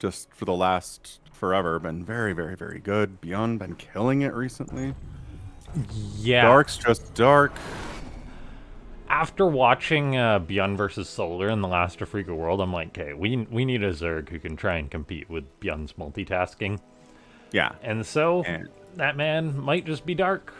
just for the last forever been very, very, very good. ByuN been killing it recently. Yeah. Dark's just dark. After watching ByuN versus Solar in the last Afrika World, I'm like, okay, we need a Zerg who can try and compete with ByuN's multitasking. Yeah. And so, And that man might just be Dark.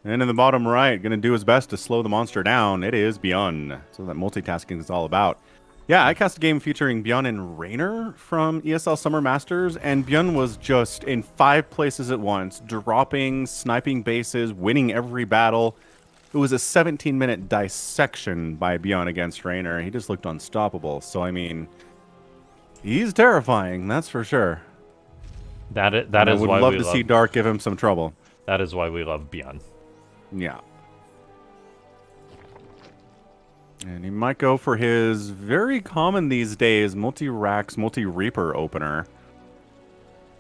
And in the bottom right, going to do his best to slow the monster down. It is ByuN. So that multitasking is all about. Yeah, I cast a game featuring ByuN and Raynor from ESL Summer Masters, and ByuN was just in 5 places at once, dropping, sniping bases, winning every battle. It was a 17-minute dissection by ByuN against Raynor. He just looked unstoppable. So, I mean, he's terrifying, that's for sure. That And I is would why love we to love see Dark give him some trouble. that is why we love ByuN. Yeah. And he might go for his very common these days multi-Rax, multi-Reaper opener.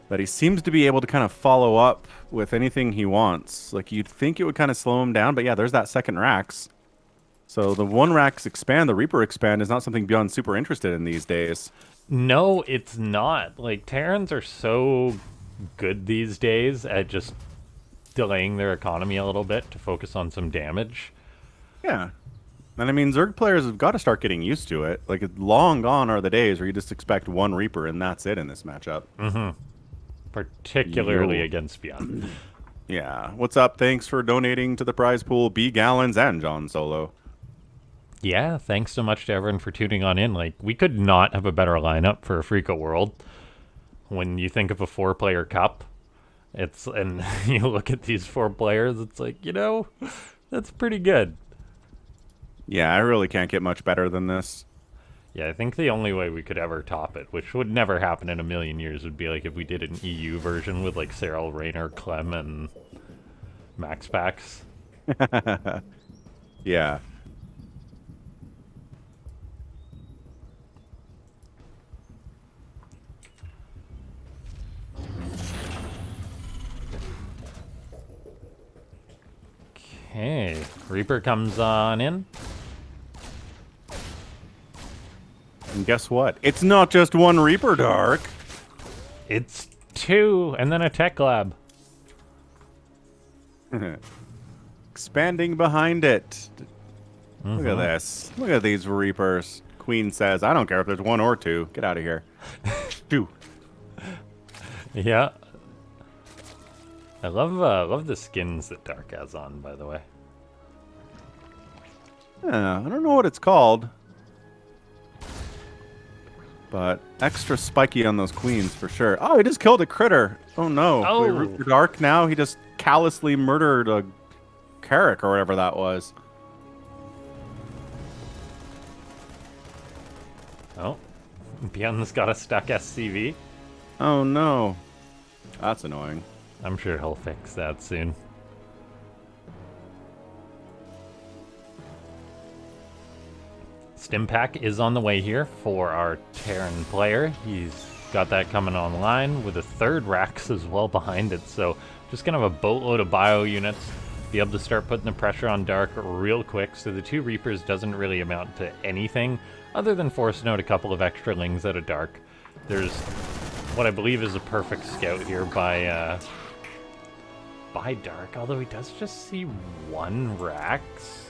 That he seems to be able to kind of follow up with anything he wants. Like, you'd think it would kind of slow him down, but yeah, there's that second Rax. So the one Rax expand, the Reaper expand, is not something ByuN's super interested in these days. No, it's not. Like, Terrans are so good these days at just delaying their economy a little bit to focus on some damage. Yeah. And I mean, Zerg players have got to start getting used to it. Like, long gone are the days where you just expect one Reaper and that's it in this matchup. Particularly Yo. against ByuN. Yeah. What's up? Thanks for donating to the prize pool, B Gallons and John Solo. Yeah, thanks so much to everyone for tuning on in. Like, we could not have a better lineup for Afrika World. When you think of a 4-player cup, and you look at these 4 players, it's like, that's pretty good. Yeah, I really can't get much better than this. Yeah, I think the only way we could ever top it, which would never happen in a million years, would be like if we did an EU version with like Cyril, Raynor, Clem, and Max Packs. Yeah. Okay, Reaper comes on in. And guess what? It's not just one Reaper, Dark. It's 2, and then a tech lab. Expanding behind it. Look at this. Look at these Reapers. Queen says, I don't care if there's 1 or 2. Get out of here. 2. Yeah. I love the skins that Dark has on, by the way. Yeah, I don't know what it's called. But extra spiky on those queens for sure. Oh, he just killed a critter. Oh no. Oh. We root for Dark now. He just callously murdered a Carrick or whatever that was. Oh. ByuN's got a stuck SCV. Oh no. That's annoying. I'm sure he'll fix that soon. Stim pack is on the way here for our Terran player. He's got that coming online with a 3rd Rax as well behind it. So just gonna have a boatload of bio units, be able to start putting the pressure on Dark real quick. So the 2 Reapers doesn't really amount to anything other than forcing out a couple of extra lings out of Dark. There's what I believe is a perfect scout here by Dark, although he does just see 1 Rax.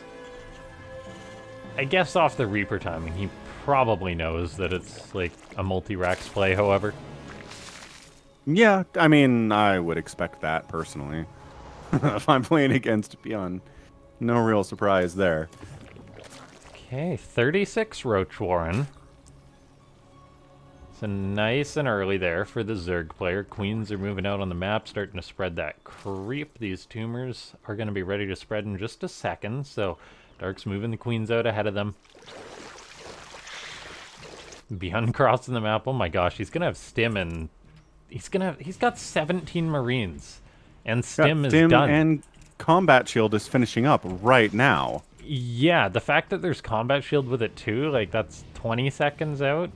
I guess off the Reaper timing, he probably knows that it's like a multi-Rax play, however. Yeah, I mean, I would expect that personally. If I'm playing against ByuN, no real surprise there. Okay, 36 Roach Warren. So nice and early there for the Zerg player. Queens are moving out on the map, starting to spread that creep. These tumors are going to be ready to spread in just a second, so Dark's moving the queens out ahead of them. ByuN crossing the map. Oh my gosh, he's gonna have Stim and he's got 17 Marines. And Stim is done. And Combat Shield is finishing up right now. Yeah, the fact that there's Combat Shield with it too, like that's 20 seconds out.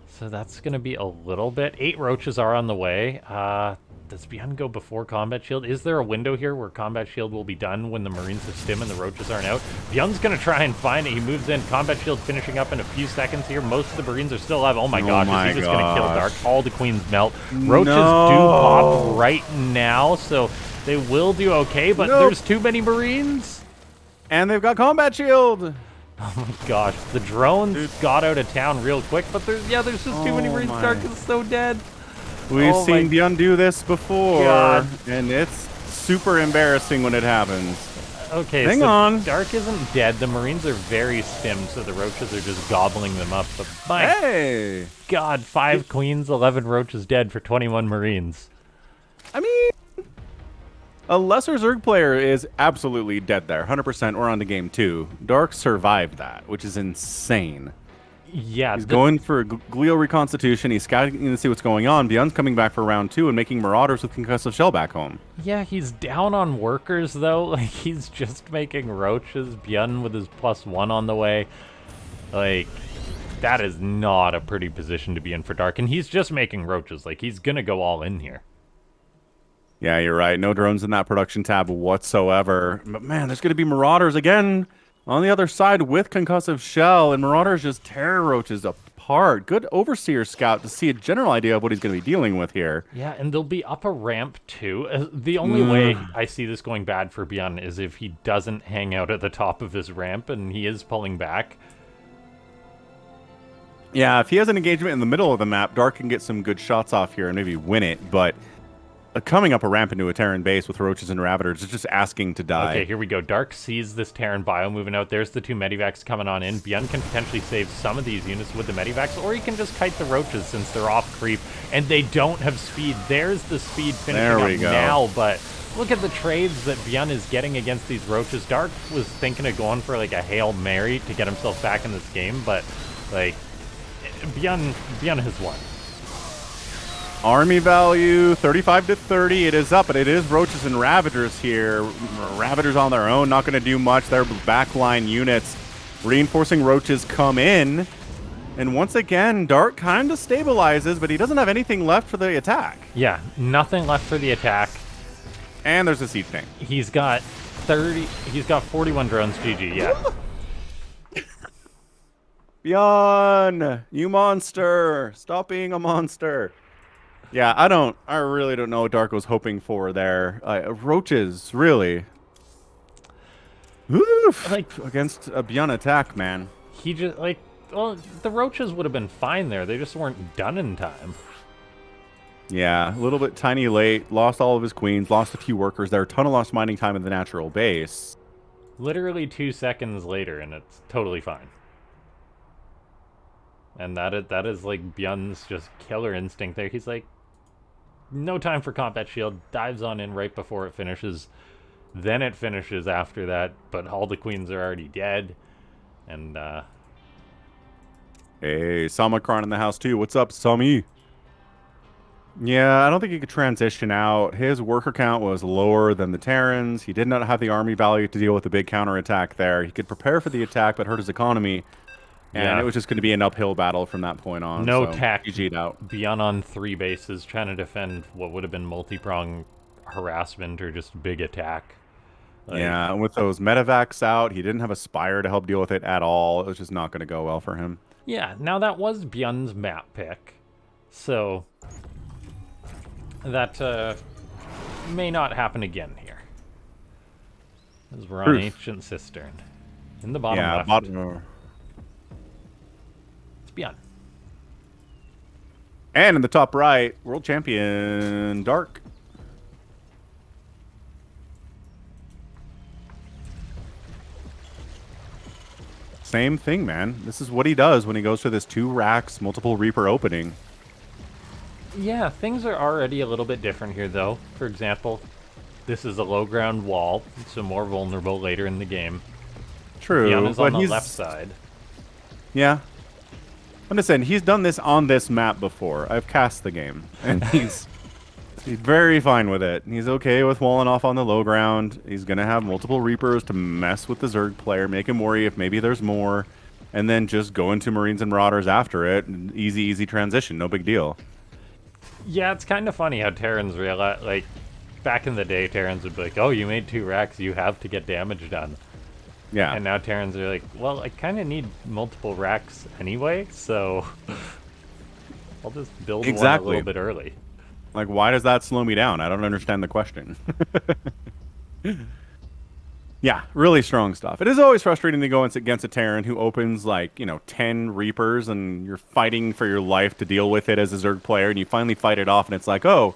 So that's gonna be a little bit. 8 roaches are on the way. Does ByuN go before Combat Shield? Is there a window here where Combat Shield will be done when the Marines have stim and the Roaches aren't out? ByuN's going to try and find it. He moves in. Combat Shield finishing up in a few seconds here. Most of the Marines are still alive. Oh my gosh, is he just going to kill Dark? All the Queens melt. Roaches do pop right now, so they will do okay, but there's too many Marines. And they've got Combat Shield. Oh my gosh, the drones got out of town real quick, but there's just too many Marines. Dark is so dead. We've seen ByuN do this before, and it's super embarrassing when it happens. Okay, Hang so on. Dark isn't dead. The Marines are very stimmed, so the Roaches are just gobbling them up. But my God, 5 Queens, 11 Roaches dead for 21 Marines. I mean, a lesser Zerg player is absolutely dead there. 100% or on to game 2. Dark survived that, which is insane. Yeah, he's going for a glial reconstitution. He's scouting to see what's going on. ByuN's coming back for round 2 and making Marauders with concussive shell back home. Yeah, he's down on workers though. Like, he's just making Roaches. ByuN with his +1 on the way. Like, that is not a pretty position to be in for Dark. And he's just making Roaches. Like, he's gonna go all in here. Yeah, you're right. No drones in that production tab whatsoever. But man, there's gonna be Marauders again on the other side with concussive shell, and Marauders just tear Roaches apart. Good Overseer scout to see a general idea of what he's going to be dealing with here. Yeah, and they'll be up a ramp too. The only way I see this going bad for ByuN is if he doesn't hang out at the top of his ramp, and he is pulling back. Yeah, if he has an engagement in the middle of the map, Dark can get some good shots off here and maybe win it, but coming up a ramp into a Terran base with Roaches and Ravagers is just asking to die. Okay, here we go. Dark sees this Terran bio moving out. There's the 2 Medivacs coming on in. ByuN can potentially save some of these units with the Medivacs, or he can just kite the Roaches since they're off creep, and they don't have speed. There's the speed finishing up now, but look at the trades that ByuN is getting against these Roaches. Dark was thinking of going for like a Hail Mary to get himself back in this game, but like, ByuN has won. Army value 35 to 30. It is up, but it is Roaches and Ravagers here. Ravagers on their own, not going to do much. Their backline units reinforcing Roaches come in. And once again, Dark kind of stabilizes, but he doesn't have anything left for the attack. Yeah, nothing left for the attack. And there's a siege tank. He's got 41 drones. GG, yeah. ByuN, you monster. Stop being a monster. Yeah, I really don't know what Dark was hoping for there. Roaches, really. Oof, like, against a ByuN attack, man. He just, like, well, the Roaches would have been fine there. They just weren't done in time. Yeah, a little bit tiny late. Lost all of his queens, lost a few workers there. A ton of lost mining time in the natural base. Literally 2 seconds later, and it's totally fine. And that is like ByuN's just killer instinct there. He's like, no time for Combat Shield, dives on in right before it finishes. Then it finishes after that, but all the queens are already dead. And, Hey, Samacron in the house too. What's up, Sami? Yeah, I don't think he could transition out. His worker count was lower than the Terrans. He did not have the army value to deal with the big counterattack there. He could prepare for the attack, but hurt his economy. And it was just going to be an uphill battle from that point on. No so tech. GG'd out. ByuN on 3 bases, trying to defend what would have been multi-prong harassment or just big attack. Like, yeah, and with those medevacs out, he didn't have a Spire to help deal with it at all. It was just not going to go well for him. Yeah, now that was ByuN's map pick. So that may not happen again here. As we're on Ancient Cistern. In the bottom left. Bottom. ByuN. And in the top right, world champion Dark. Same thing, man. This is what he does when he goes for this 2 racks, multiple Reaper opening. Yeah, things are already a little bit different here, though. For example, this is a low ground wall, so more vulnerable later in the game. True, ByuN is on but the left side. Yeah. I'm just saying, he's done this on this map before. I've cast the game, and he's very fine with it. He's okay with walling off on the low ground. He's going to have multiple Reapers to mess with the Zerg player, make him worry if maybe there's more, and then just go into Marines and Marauders after it. Easy, easy transition, no big deal. Yeah, it's kind of funny how Terrans realize, like, back in the day, Terrans would be like, oh, you made 2 racks, you have to get damage done. Yeah. And now Terrans are like, well, I kind of need multiple racks anyway, so I'll just build one a little bit early. Like, why does that slow me down? I don't understand the question. Yeah, really strong stuff. It is always frustrating to go against a Terran who opens, like, 10 Reapers, and you're fighting for your life to deal with it as a Zerg player, and you finally fight it off, and it's like, oh,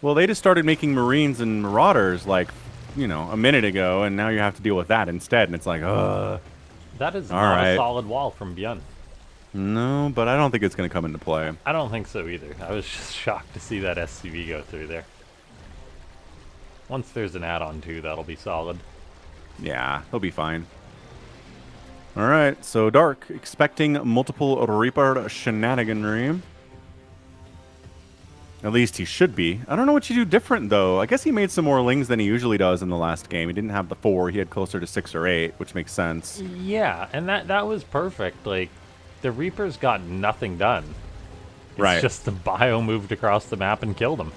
well, they just started making Marines and Marauders, like, a minute ago, and now you have to deal with that instead, and it's like, That is all not right. a solid wall from ByuN. No, but I don't think it's going to come into play. I don't think so either. I was just shocked to see that SCV go through there. Once there's an add-on too, that'll be solid. Yeah, he'll be fine. All right, so Dark, expecting multiple Reaper shenaniganry. At least he should be. I don't know what you do different, though. I guess he made some more lings than he usually does in the last game. He didn't have the 4. He had closer to 6 or 8, which makes sense. Yeah, and that was perfect. Like, the Reapers got nothing done. It's Right. just the bio moved across the map and killed him.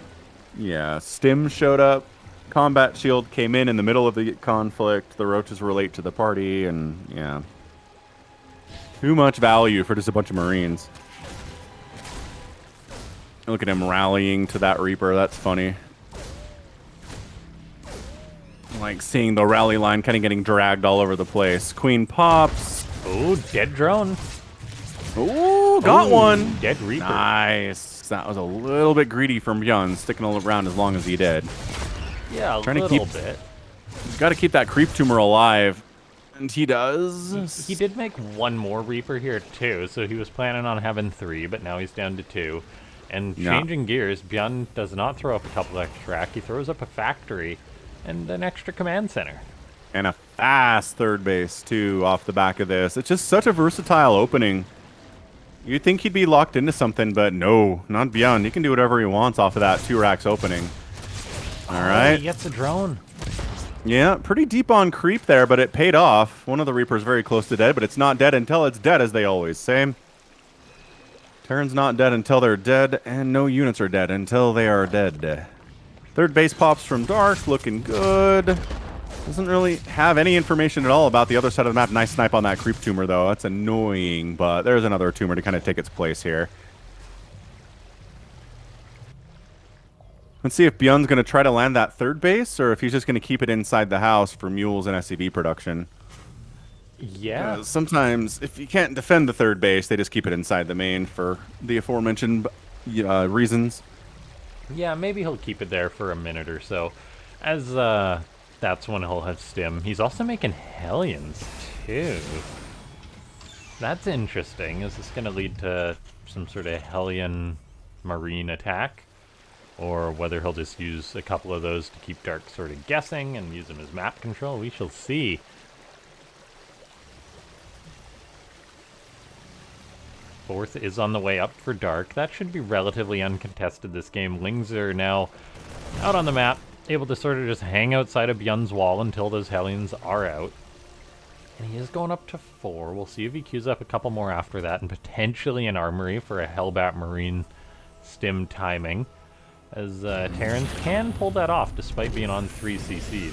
Yeah, Stim showed up. Combat Shield came in the middle of the conflict. The Roaches were late to the party, and yeah. Too much value for just a bunch of Marines. Look at him rallying to that Reaper. That's funny. Like seeing the rally line kind of getting dragged all over the place. Queen pops. Oh, dead drone. Ooh, got one. Dead Reaper. Nice. That was a little bit greedy from ByuN, sticking around as long as he did. Yeah, a Trying to little bit. He's got to keep that creep tumor alive. And he does. He did make one more Reaper here, too, so he was planning on having 3, but now he's down to 2. And changing gears, ByuN does not throw up a couple extra rack. He throws up a factory and an extra command center. And a fast third base, too, off the back of this. It's just such a versatile opening. You'd think he'd be locked into something, but no, not ByuN. He can do whatever he wants off of that 2 racks opening. All right. He gets a drone. Yeah, pretty deep on creep there, but it paid off. One of the Reapers very close to dead, but it's not dead until it's dead, as they always say. Terran's not dead until they're dead, and no units are dead until they are dead. Third base pops from Dark, looking good. Doesn't really have any information at all about the other side of the map. Nice snipe on that creep tumor, though. That's annoying, but there's another tumor to kind of take its place here. Let's see if ByuN's going to try to land that third base, or if he's just going to keep it inside the house for mules and SCV production. Yeah. Sometimes, if you can't defend the third base, they just keep it inside the main for the aforementioned reasons. Yeah, maybe he'll keep it there for a minute or so. As, that's when he'll have Stim. He's also making Hellions, too. That's interesting. Is this going to lead to some sort of Hellion Marine attack? Or whether he'll just use a couple of those to keep Dark sort of guessing and use them as map control? We shall see. Fourth is on the way up for Dark. That should be relatively uncontested this game. Lings are now out on the map, able to sort of just hang outside of ByuN's wall until those Hellions are out. And he is going up to 4. We'll see if he queues up a couple more after that, and potentially an Armory for a Hellbat Marine Stim timing, as Terrans can pull that off despite being on 3 CCs.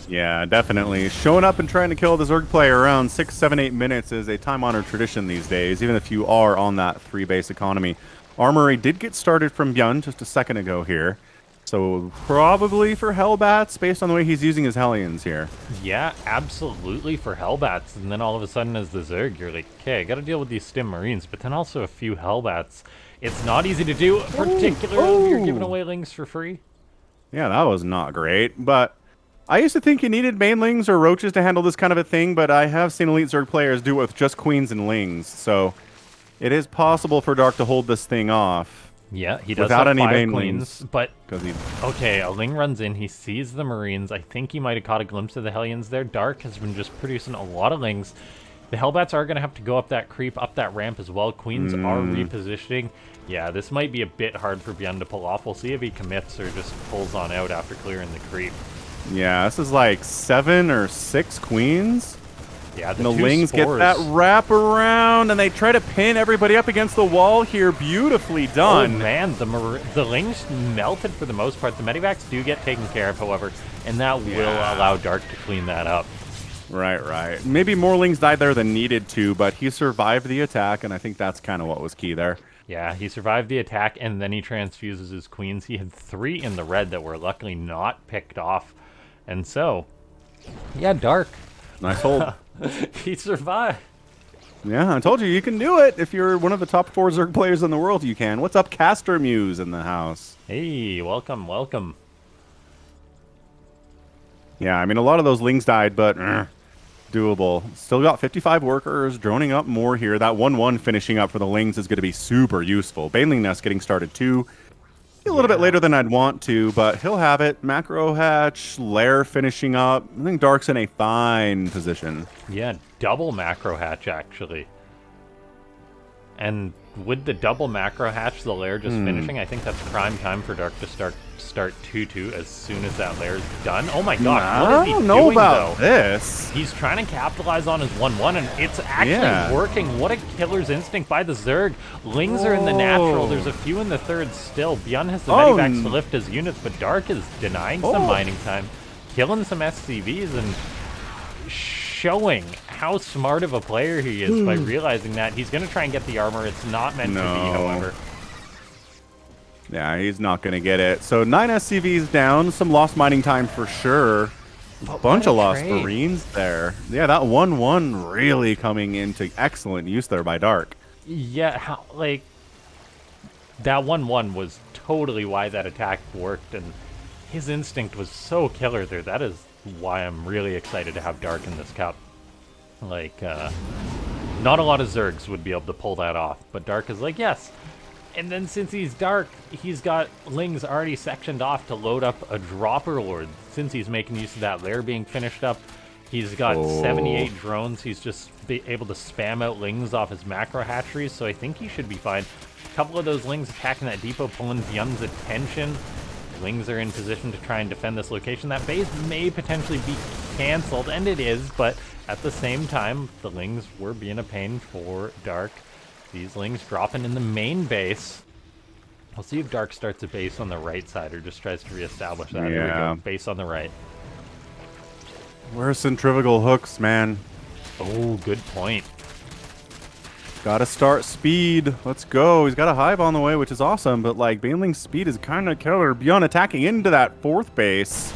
Yeah, definitely. Showing up and trying to kill the Zerg player around 6, 7, 8 minutes is a time-honored tradition these days, even if you are on that 3-base economy. Armory did get started from ByuN just a second ago here, so probably for Hellbats, based on the way he's using his Hellions here. Yeah, absolutely for Hellbats, and then all of a sudden as the Zerg, you're like, okay, I gotta deal with these Stim Marines, but then also a few Hellbats. It's not easy to do, particularly if you're giving away Lings for free. Yeah, that was not great, but I used to think you needed Mainlings or Roaches to handle this kind of a thing, but I have seen Elite Zerg players do it with just Queens and Lings, so it is possible for Dark to hold this thing off. Yeah, he does without have any 5 Mainlings, Queens, but he... okay, a Ling runs in, he sees the Marines. I think he might have caught a glimpse of the Hellions there. Dark has been just producing a lot of Lings. The Hellbats are going to have to go up that creep, up that ramp as well. Queens are repositioning. Yeah, this might be a bit hard for ByuN to pull off. We'll see if he commits or just pulls on out after clearing the creep. Yeah, this is like 7 or 6 Queens. Yeah, And the Lings get that wrap around, and they try to pin everybody up against the wall here. Beautifully done. Oh man, the Lings melted for the most part. The Medivacs do get taken care of, however, and that will allow Dark to clean that up. Right. Maybe more Lings died there than needed to, but he survived the attack, and I think that's kind of what was key there. Yeah, he survived the attack, and then he transfuses his queens. He had 3 in the red that were luckily not picked off. And so, yeah, Dark. Nice hold. He survived. Yeah, I told you can do it. If you're one of the top 4 Zerg players in the world, you can. What's up, Caster Muse in the house? Hey, welcome. Yeah, I mean, a lot of those Lings died, but doable. Still got 55 workers, droning up more here. That 1-1 finishing up for the Lings is going to be super useful. Baneling Nest getting started too. A little bit later than I'd want to, but he'll have it. Macro Hatch, Lair finishing up. I think Dark's in a fine position. Yeah, double Macro Hatch, actually. And with the double Macro Hatch, the Lair just finishing, I think that's prime time for Dark to start 2-2 as soon as that Lair's done. Oh my gosh, what is he doing, know about though? this. He's trying to capitalize on his 1-1, and it's actually working. What a killer's instinct by the Zerg. Lings are in the natural. There's a few in the third still. ByuN has the Medivacs to lift his units, but Dark is denying some mining time, killing some SCVs, and showing how smart of a player he is by realizing that. He's going to try and get the armor. It's not meant to be, however. Yeah, he's not going to get it. So 9 SCVs down, some lost mining time for sure. A bunch of lost Marines there. Yeah, that 1-1 really coming into excellent use there by Dark. Yeah, that 1-1 was totally why that attack worked, and his instinct was so killer there. That is why I'm really excited to have Dark in this cup. Not a lot of Zergs would be able to pull that off, but Dark is like, yes. And then since he's Dark, he's got Lings already sectioned off to load up a Dropper Lord. Since he's making use of that Lair being finished up, he's got 78 drones. He's just able to spam out Lings off his macro hatcheries, so I think he should be fine. A couple of those Lings attacking that depot, pulling ByuN's attention. Lings are in position to try and defend this location. That base may potentially be cancelled, and it is, but at the same time, the Lings were being a pain for Dark. These Lings dropping in the main base. We'll see if Dark starts a base on the right side or just tries to reestablish that. There we go. Base on the right. Where's centrifugal hooks, man? Oh, good point. Gotta start speed. Let's go. He's got a hive on the way, which is awesome, but like Baneling's speed is kind of killer. ByuN attacking into that 4th base.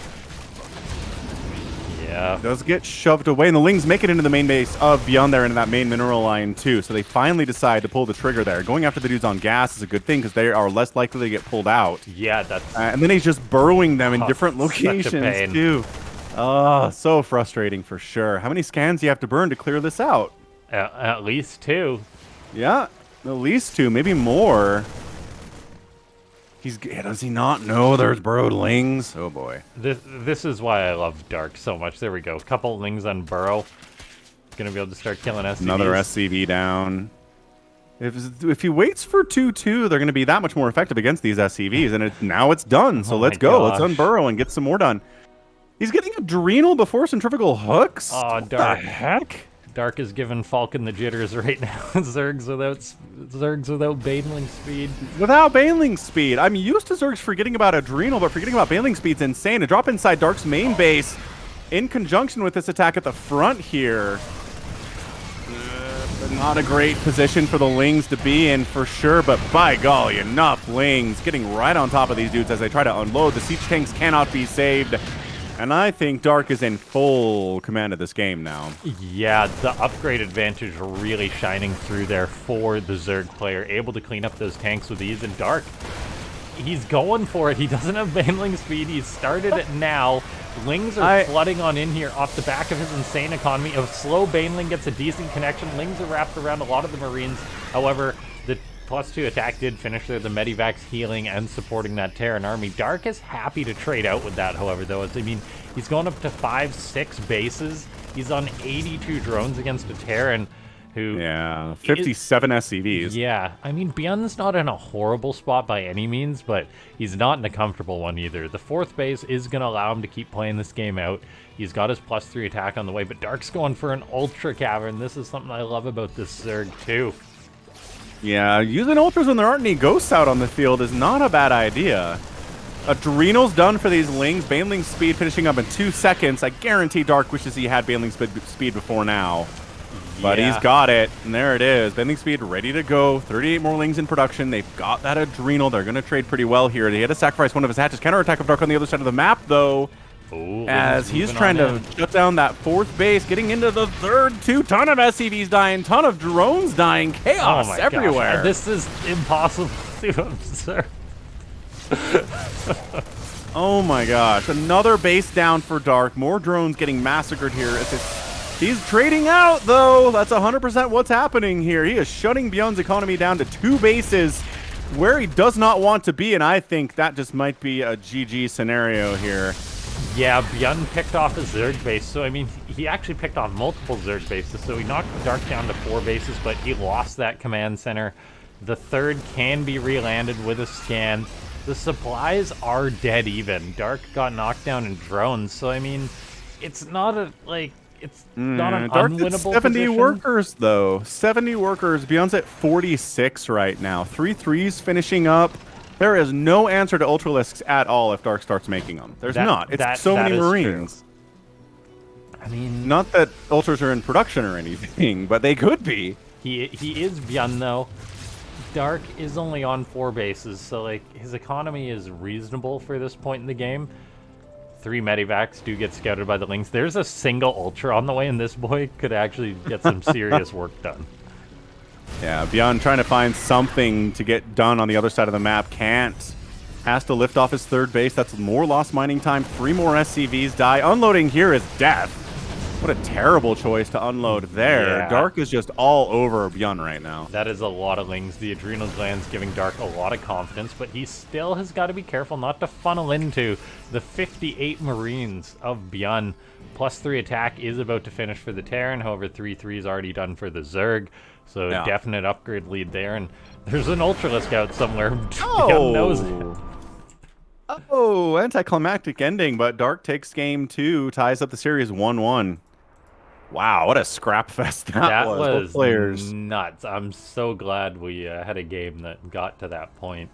Yeah. Does get shoved away, and the Lings make it into the main base of ByuN there into that main mineral line too. So they finally decide to pull the trigger there. Going after the dudes on gas is a good thing because they are less likely to get pulled out. Yeah, that's... and then he's just burrowing them in different locations too. Oh, so frustrating for sure. How many scans do you have to burn to clear this out? At least 2. Yeah, at least 2, maybe more. Does he not know there's burrowed Lings? Oh boy. This is why I love Dark so much. There we go. A couple Lings on burrow. Gonna be able to start killing SCVs. Another SCV down. If he waits for 2-2, they're gonna be that much more effective against these SCVs, and now it's done. So let's go. Let's unburrow and get some more done. He's getting Adrenal before centrifugal hooks. Oh, Dark! What the heck? Dark is giving Falcon the jitters right now. Zergs without Baneling speed. Without Baneling speed. I'm used to Zergs forgetting about Adrenal, but forgetting about Baneling speed's insane. A drop inside Dark's main base in conjunction with this attack at the front here. Not a great position for the Lings to be in for sure, but by golly, enough Lings getting right on top of these dudes as they try to unload. The siege tanks cannot be saved. And I think Dark is in full command of this game now. Yeah, the upgrade advantage really shining through there for the Zerg player. Able to clean up those tanks with ease. And Dark, he's going for it. He doesn't have Baneling speed. He's started it now. Lings are flooding on in here off the back of his insane economy. If slow Baneling gets a decent connection, Lings are wrapped around a lot of the Marines. However, the +2 attack did finish there. The Medivacs healing and supporting that Terran army. Dark is happy to trade out with that, however, though. I mean, he's going up to 5-6 bases. He's on 82 drones against a Terran. who Yeah, is 57 SCVs. yeah, I mean, ByuN's not in a horrible spot by any means, but he's not in a comfortable one either. The 4th base is going to allow him to keep playing this game out. He's got his +3 attack on the way, but Dark's going for an Ultra Cavern. This is something I love about this Zerg, too. Yeah, using ultras when there aren't any ghosts out on the field is not a bad idea. Adrenal's done for these Lings. Baneling speed finishing up in 2 seconds. I guarantee Dark wishes he had Baneling speed before now. But Yeah. he's got it, and there it is. Baneling speed ready to go. 38 more Lings in production. They've got that Adrenal. They're going to trade pretty well here. They had to sacrifice one of his hatches. Counterattack of Dark on the other side of the map, though. Ooh, As he's trying to shut down that 4th base, getting into the 3rd, too. Ton of SCVs dying, ton of drones dying, chaos everywhere. Gosh. This is impossible to observe. Oh my gosh, another base down for Dark. More drones getting massacred here. He's trading out, though. That's 100% what's happening here. He is shutting ByuN's economy down to 2 bases where he does not want to be, and I think that just might be a GG scenario here. Yeah, ByuN picked off a Zerg base, so I mean, he actually picked off multiple Zerg bases, so he knocked Dark down to 4 bases, but he lost that command center. The 3rd can be re-landed with a scan. The supplies are dead even. Dark got knocked down in drones, so I mean, it's not a, like, it's not an Dark at unwinnable 70 position. workers, though. 70 workers. ByuN's at 46 right now. 3 threes finishing up. There is no answer to Ultralisks at all if Dark starts making them. There's not. It's so many Marines. True. I mean, not that Ultras are in production or anything, but they could be. He is ByuN, though. Dark is only on 4 bases, so like his economy is reasonable for this point in the game. 3 medivacs do get scouted by the Lings. There's a single Ultra on the way, and this boy could actually get some serious work done. Yeah, ByuN trying to find something to get done on the other side of the map. Can't. Has to lift off his 3rd base. That's more lost mining time. 3 more SCVs die. Unloading here is death. What a terrible choice to unload there. Yeah. Dark is just all over ByuN right now. That is a lot of Lings. The adrenal glands giving Dark a lot of confidence, but he still has got to be careful not to funnel into the 58 Marines of ByuN. +3 attack is about to finish for the Terran, however 3/3 is already done for the Zerg, so Yeah. definite upgrade lead there, and there's an Ultralisk out somewhere. Oh! ByuN knows it. Oh, anticlimactic ending, but Dark takes game 2, ties up the series 1-1. Wow, what a scrap fest that was. Both players. Nuts. I'm so glad we had a game that got to that point.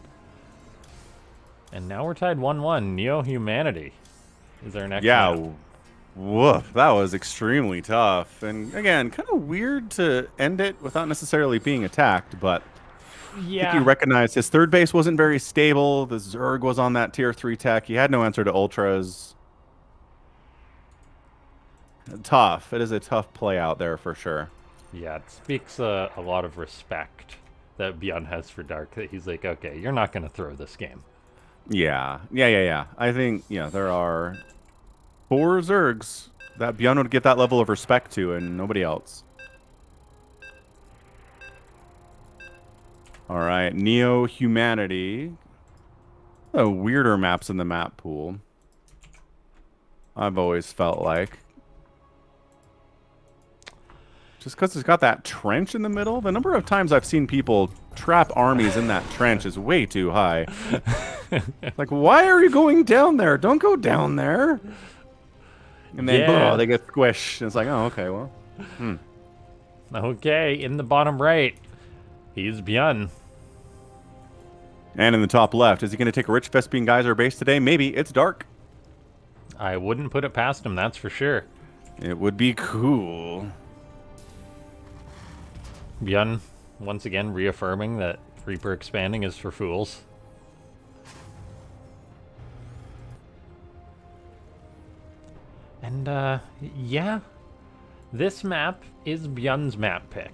And now we're tied 1-1. Neo Humanity is our next Yeah, match. woof. That was extremely tough. And again, kind of weird to end it without necessarily being attacked, but I think Yeah. he recognized his 3rd base wasn't very stable. The Zerg was on that tier 3 tech. He had no answer to Ultras. Tough. It is a tough play out there for sure. Yeah, it speaks a lot of respect that ByuN has for Dark, that he's like, okay, you're not going to throw this game. Yeah. I think, there are 4 Zergs that ByuN would get that level of respect to and nobody else. All right, Neo Humanity. Weirder maps in the map pool. I've always felt like. Just because it's got that trench in the middle, the number of times I've seen people trap armies in that trench is way too high. Like, why are you going down there? Don't go down there. And then they get squished. And it's like, oh, okay, well. Okay, in the bottom right, he's ByuN. And in the top left, is he going to take a Rich Vespian Geyser base today? Maybe. It's Dark. I wouldn't put it past him, that's for sure. It would be cool. ByuN, once again, reaffirming that Reaper expanding is for fools. And, yeah, this map is ByuN's map pick.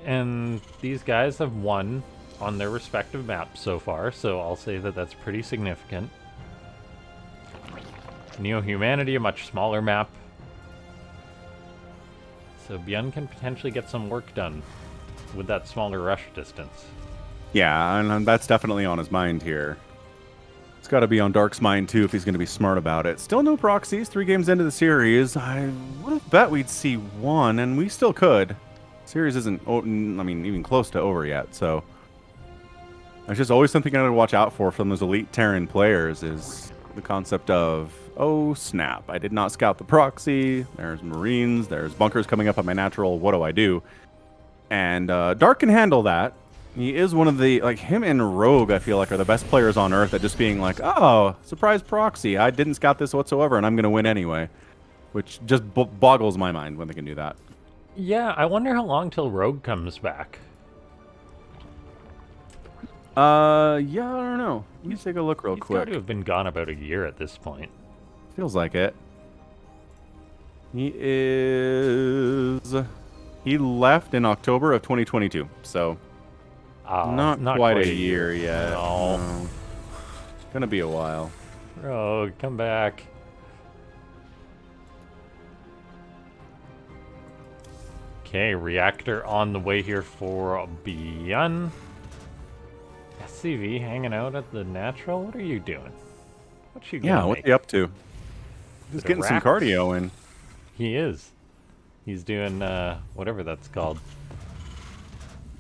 And these guys have won on their respective maps so far, so I'll say that that's pretty significant. Neo Humanity, a much smaller map. So ByuN can potentially get some work done with that smaller rush distance. Yeah, and that's definitely on his mind here. It's got to be on Dark's mind, too, if he's going to be smart about it. Still no proxies, 3 games into the series. I would have bet we'd see 1, and we still could. Series isn't, I mean, even close to over yet. So there's just always something I gotta watch out for from those elite Terran players is the concept of, oh snap, I did not scout the proxy. There's Marines, there's bunkers coming up on my natural. What do I do? And Dark can handle that. He is one of the, like, him and Rogue, I feel like, are the best players on Earth at just being like, oh, surprise proxy. I didn't scout this whatsoever, and I'm going to win anyway. Which just boggles my mind when they can do that. Yeah, I wonder how long till Rogue comes back. Yeah, I don't know. Let me take a look real He's quick. got to have been gone about a year at this point. Feels like it. He left in October of 2022, so not quite a year yet. No. It's gonna be a while. Rogue, come back. Okay, reactor on the way here for ByuN. SCV hanging out at the natural? What are you doing? What you Yeah, what's he up to? Just getting some cardio in. He is. He's doing whatever that's called.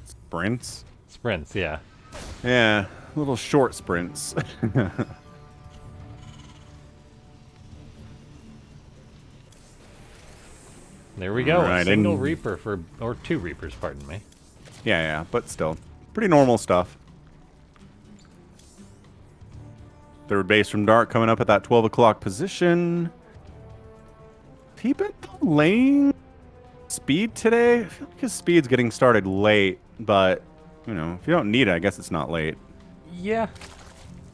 Sprints? Sprints, yeah. Yeah, little short sprints. There we go. Right, a single Reaper for, or 2 Reapers, pardon me. Yeah, but still. Pretty normal stuff. Third base from Dark coming up at that 12 o'clock position. He been laying speed today? I feel like his speed's getting started late, but, you know, if you don't need it, I guess it's not late. Yeah.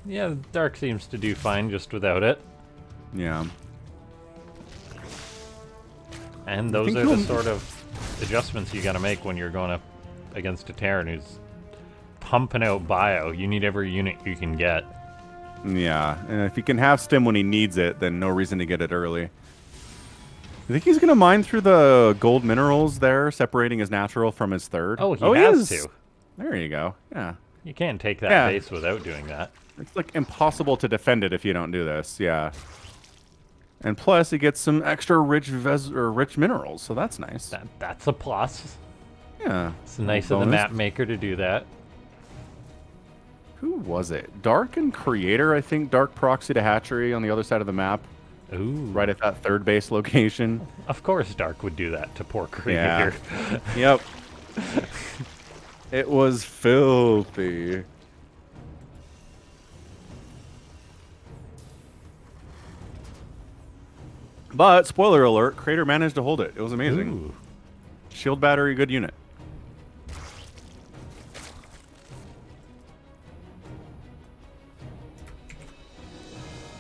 Yeah, Dark seems to do fine just without it. Yeah. And those are the sort of adjustments you gotta make when you're going up against a Terran who's pumping out bio. You need every unit you can get. Yeah, and if he can have stim when he needs it, then no reason to get it early. You think he's going to mine through the gold minerals there, separating his natural from his third? Oh, he has to. There you go. Yeah. You can't take that base without doing that. It's like impossible to defend it if you don't do this. Yeah. And plus, he gets some extra rich minerals, so that's nice. That's a plus. Yeah. It's nice of the map maker to do that. Who was it? Dark and Creator, I think. Dark proxy to Hatchery on the other side of the map. Ooh. Right at that third base location. Of course Dark would do that to poor Creator. Yeah. Yep. It was filthy. But, spoiler alert, Creator managed to hold it. It was amazing. Ooh. Shield battery, good unit.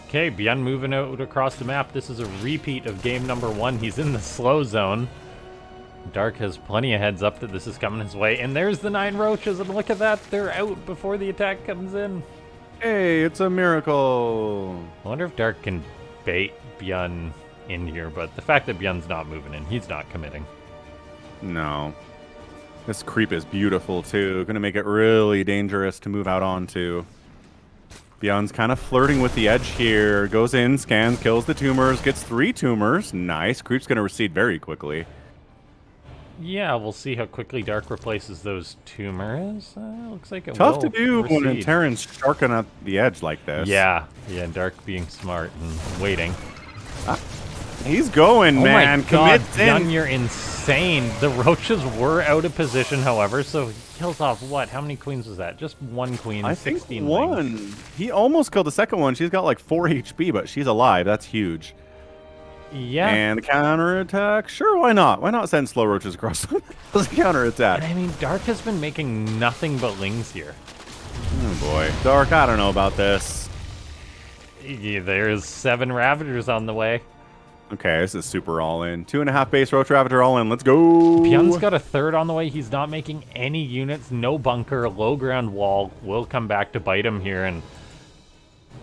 Okay, ByuN moving out across the map. This is a repeat of game number 1. He's in the slow zone. Dark has plenty of heads up that this is coming his way. And there's the 9 roaches, and look at that. They're out before the attack comes in. Hey, it's a miracle. I wonder if Dark can bait ByuN in here, but the fact that ByuN's not moving in, he's not committing. No. This creep is beautiful, too. Gonna make it really dangerous to move out onto. ByuN's kind of flirting with the edge here. Goes in, scans, kills the tumors, gets 3 tumors. Nice. Creep's gonna recede very quickly. Yeah, we'll see how quickly Dark replaces those tumors. Looks like it Tough will to do recede. when a Terran's sharking at the edge like this. Yeah, Dark being smart and waiting. He's going, man. Oh my god, Commit in. ByuN, you're insane. The roaches were out of position, however, so he kills off what? How many queens was that? Just 1 queen, I 16 think 1. lings. He almost killed the second one. She's got like 4 HP, but she's alive. That's huge. Yeah. And the counterattack? Sure, why not? Why not send slow roaches across the counterattack? And I mean, Dark has been making nothing but lings here. Oh boy. Dark, I don't know about this. Yeah, there's 7 Ravagers on the way. Okay, this is super all-in. 2.5 base Roach Ravager all-in. Let's go! ByuN's got a 3rd on the way. He's not making any units. No bunker. Low ground wall. Will come back to bite him here. And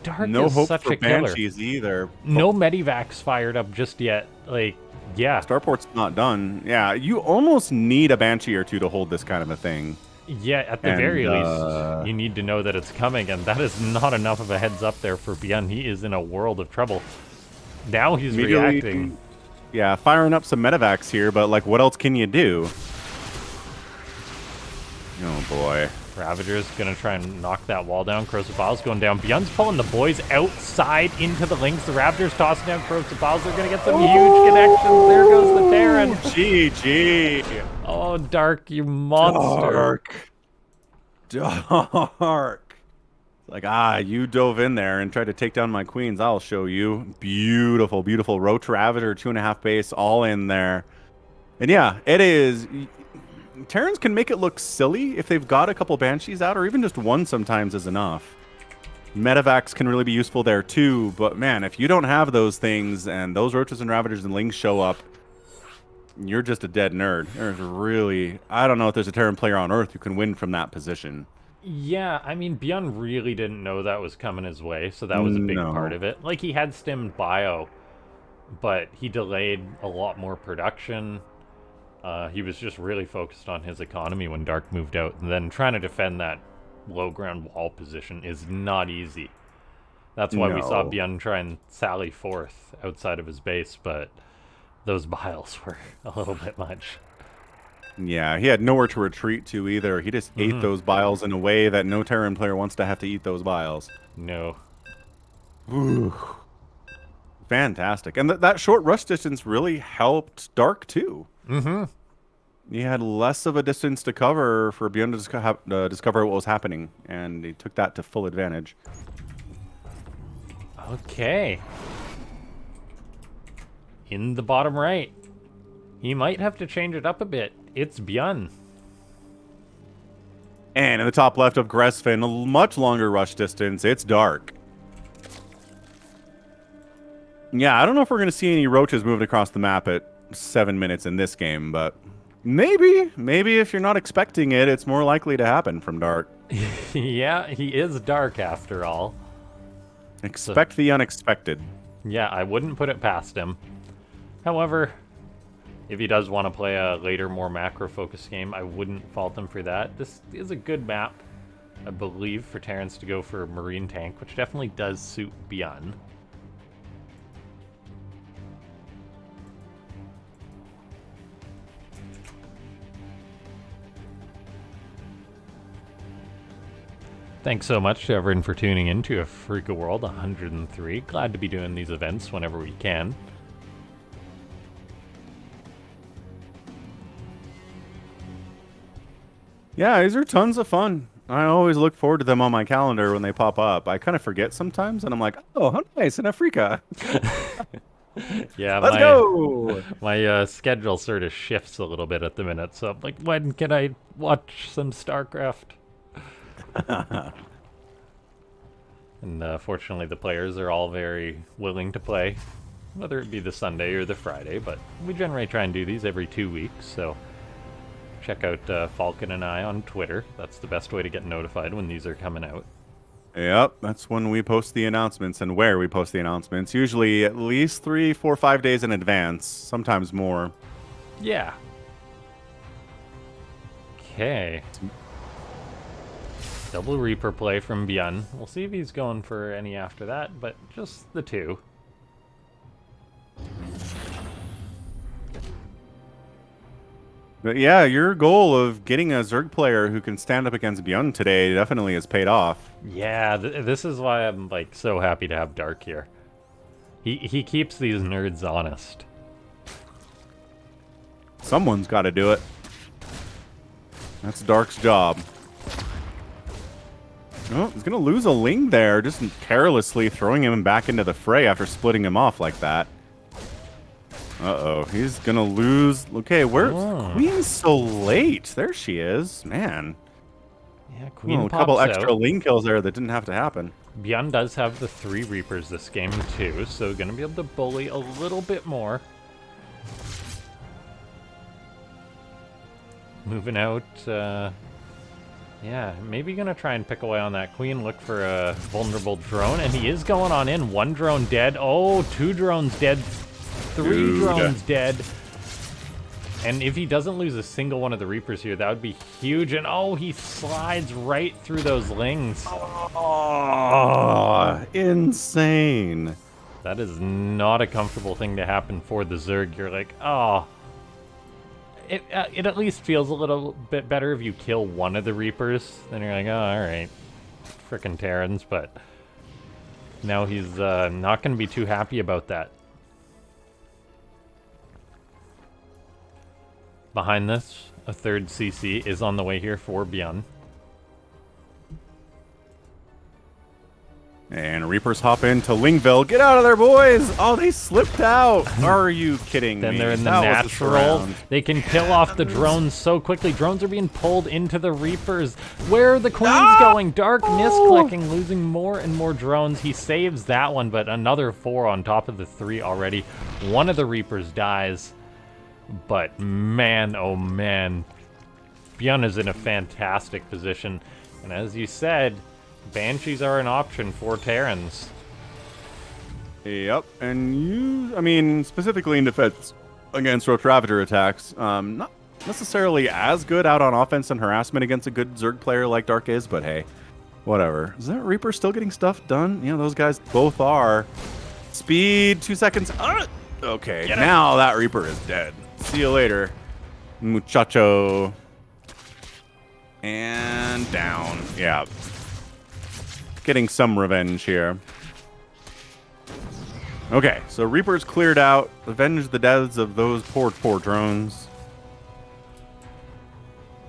Dark no is hope such for a killer. Banshees either. No Medivacs fired up just yet. Like, yeah. Starport's not done. Yeah, you almost need a Banshee or 2 to hold this kind of a thing. Yeah, at the very least, you need to know that it's coming. And that is not enough of a heads up there for ByuN. He is in a world of trouble. Now he's reacting. Yeah, firing up some medevacs here, but like, what else can you do? Oh boy. Ravager's gonna try and knock that wall down. Corrosive Piles going down. ByuN's pulling the boys outside into the links. The Ravager's tossing down Corrosive Piles. They're gonna get some huge connections. There goes the Terran. GG. Oh, Dark, you monster. Dark. Like, you dove in there and tried to take down my queens. I'll show you. Beautiful, beautiful. Roach Ravager, 2.5 base, all in there. And yeah, it is. Terrans can make it look silly if they've got a couple Banshees out, or even just one sometimes is enough. Medivacs can really be useful there too, but man, if you don't have those things and those Roaches and Ravagers and Lings show up, you're just a dead nerd. There's really... I don't know if there's a Terran player on Earth who can win from that position. Yeah, I mean, ByuN really didn't know that was coming his way, so that was a big part of it. Like, he had stemmed Bio, but he delayed a lot more production. He was just really focused on his economy when Dark moved out, and then trying to defend that low ground wall position is not easy. That's why we saw ByuN try and sally forth outside of his base, but those Biles were a little bit much. Yeah, he had nowhere to retreat to either. He just ate those Biles in a way that no Terran player wants to have to eat those Biles. No. Ooh. Fantastic. And that short rush distance really helped Dark too. He had less of a distance to cover for ByuN to discover what was happening, and he took that to full advantage. Okay. In the bottom right. He might have to change it up a bit. It's ByuN. And in the top left of Gresfin, a much longer rush distance, it's Dark. Yeah, I don't know if we're going to see any Roaches moving across the map at 7 minutes in this game, but maybe if you're not expecting it, it's more likely to happen from Dark. Yeah, he is Dark after all. Expect the unexpected. Yeah, I wouldn't put it past him. However, if he does want to play a later, more macro-focused game, I wouldn't fault him for that. This is a good map, I believe, for Terrans to go for Marine Tank, which definitely does suit ByuN. Thanks so much to everyone for tuning in to Afrika World 103. Glad to be doing these events whenever we can. Yeah, these are tons of fun. I always look forward to them on my calendar when they pop up. I kind of forget sometimes, and I'm like, oh, how nice, in Afrika. Yeah, let's go. My schedule sort of shifts a little bit at the minute, so I'm like, when can I watch some Starcraft? And fortunately, the players are all very willing to play, whether it be the Sunday or the Friday, but we generally try and do these every 2 weeks, so check out Falcon and I on Twitter. That's the best way to get notified when these are coming out. Yep, that's when we post the announcements and where we post the announcements. Usually at least 3, 4, 5 days in advance, sometimes more. Yeah. Okay. Double Reaper play from ByuN. We'll see if he's going for any after that, but just the 2. But yeah, your goal of getting a Zerg player who can stand up against ByuN today definitely has paid off. Yeah, this is why I'm like so happy to have Dark here. He keeps these nerds honest. Someone's got to do it. That's Dark's job. Oh, he's going to lose a Ling there, just carelessly throwing him back into the fray after splitting him off like that. Uh-oh, he's going to lose. Okay, where's Queen so late? There she is. Man. Yeah, Queen a couple pops extra out. Ling kills there that didn't have to happen. ByuN does have the 3 Reapers this game too, so going to be able to bully a little bit more. Moving out, yeah, maybe gonna try and pick away on that Queen, look for a vulnerable drone, and he is going on in. 1 drone dead. Oh, 2 drones dead. 3 drones dead. And if he doesn't lose a single one of the Reapers here, that would be huge. And oh, he slides right through those Lings. Oh, insane. That is not a comfortable thing to happen for the Zerg. You're like, oh. it at least feels a little bit better if you kill one of the Reapers. Then you're like, oh, all right, frickin' Terrans. But now he's not going to be too happy about that. Behind this, a third CC is on the way here for ByuN. And Reapers hop into Lingville. Get out of there, boys! Oh, they slipped out. Are you kidding me? Then they're in the natural. They can kill off the drones so quickly. Drones are being pulled into the Reapers. Where are the queens going? Dark misclicking, losing more and more drones. He saves that one, but another 4 on top of the 3 already. One of the Reapers dies. But man, oh man, ByuN is in a fantastic position. And as you said, Banshees are an option for Terrans. Yep, and I mean, specifically in defense against Roach Ravager attacks, not necessarily as good out on offense and harassment against a good Zerg player like Dark is, but hey, whatever. Is that Reaper still getting stuff done? Yeah, those guys both are. Speed, 2 seconds. Okay, now that Reaper is dead. See you later, muchacho. And down. Yeah. Getting some revenge here. Okay, so Reaper's cleared out. Avenge the deaths of those poor drones.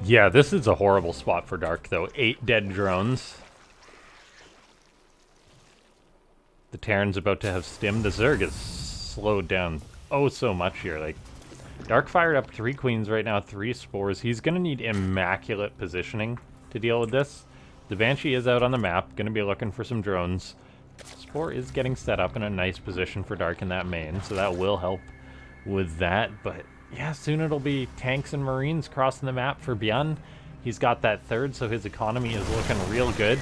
Yeah, this is a horrible spot for Dark, though. 8 dead drones. The Terran's about to have stim. The Zerg is slowed down oh so much here. Like, Dark fired up 3 queens right now, 3 spores. He's going to need immaculate positioning to deal with this. The Banshee is out on the map, going to be looking for some drones. Spore is getting set up in a nice position for Dark in that main, so that will help with that. But yeah, soon it'll be tanks and marines crossing the map for ByuN. He's got that third, so his economy is looking real good.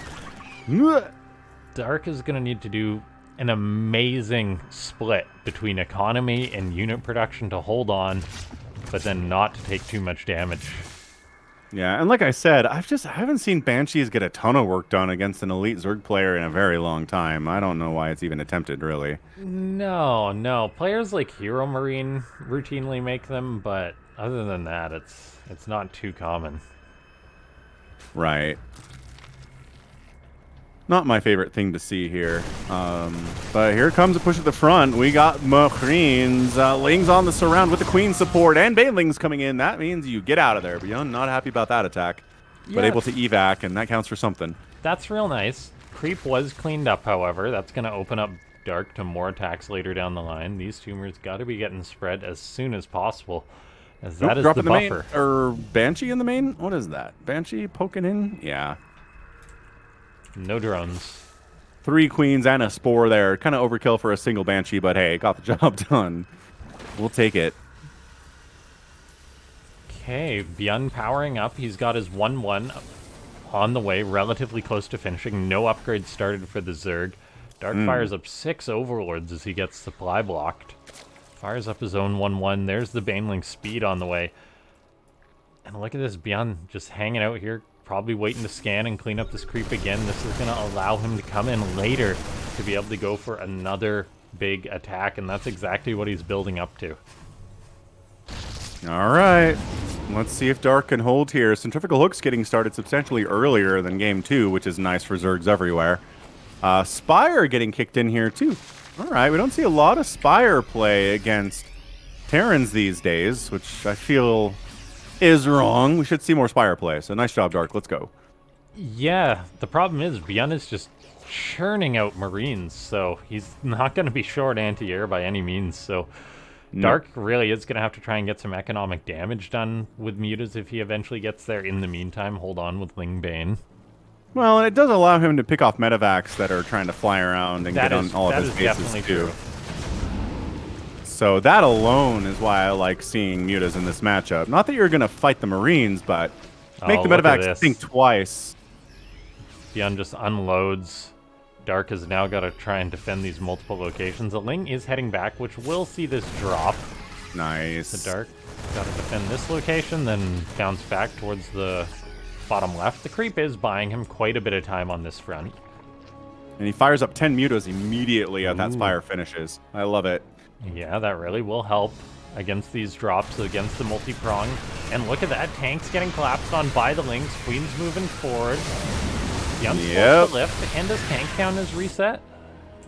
Dark is going to need to do an amazing split between economy and unit production to hold on, but then not to take too much damage. Yeah, and like I said, I haven't seen Banshees get a ton of work done against an elite Zerg player in a very long time. I don't know why it's even attempted, really. No. Players like Hero Marine routinely make them, but other than that, it's not too common. Right. Not my favorite thing to see here. But here comes a push at the front. We got Marines. Ling's on the surround with the Queen support and Banelings coming in. That means you get out of there. ByuN not happy about that attack, but able to evac, and that counts for something. That's real nice. Creep was cleaned up, however. That's going to open up Dark to more attacks later down the line. These tumors got to be getting spread as soon as possible, as that is the buffer. Or Banshee in the main? What is that? Banshee poking in? Yeah. No drones. 3 queens and a spore there. Kind of overkill for a single Banshee, but hey, got the job done. We'll take it. Okay, ByuN powering up. He's got his 1-1 on the way, relatively close to finishing. No upgrades started for the Zerg. Dark fires up 6 Overlords as he gets supply blocked. Fires up his own 1-1. There's the Baneling speed on the way. And look at this, ByuN just hanging out here, probably waiting to scan and clean up this creep again. This is going to allow him to come in later to be able to go for another big attack, and that's exactly what he's building up to. All right. Let's see if Dark can hold here. Centrifugal Hook's getting started substantially earlier than Game 2, which is nice for Zergs everywhere. Spire getting kicked in here, too. All right, we don't see a lot of Spire play against Terrans these days, which I feel is wrong. We should see more Spire play, so nice job, Dark. Let's go. Yeah, the problem is ByuN is just churning out Marines, so he's not going to be short anti-air by any means, so Dark really is going to have to try and get some economic damage done with Mutas if he eventually gets there. In the meantime, hold on with Ling Bane. Well, and it does allow him to pick off medevacs that are trying to fly around and get on all of his bases, too. True. So that alone is why I like seeing Mutas in this matchup. Not that you're going to fight the Marines, but make the medevacs think twice. ByuN just unloads. Dark has now got to try and defend these multiple locations. The Ling is heading back, which will see this drop. Nice. The Dark got to defend this location, then bounce back towards the bottom left. The creep is buying him quite a bit of time on this front. And he fires up 10 Mutas immediately as that Spire finishes. I love it. Yeah, that really will help. against these drops, against the multi-prong. And look at that, Tank's getting collapsed on by the Lynx, Queen's moving forward. ByuN's forced to lift, and his tank count is reset.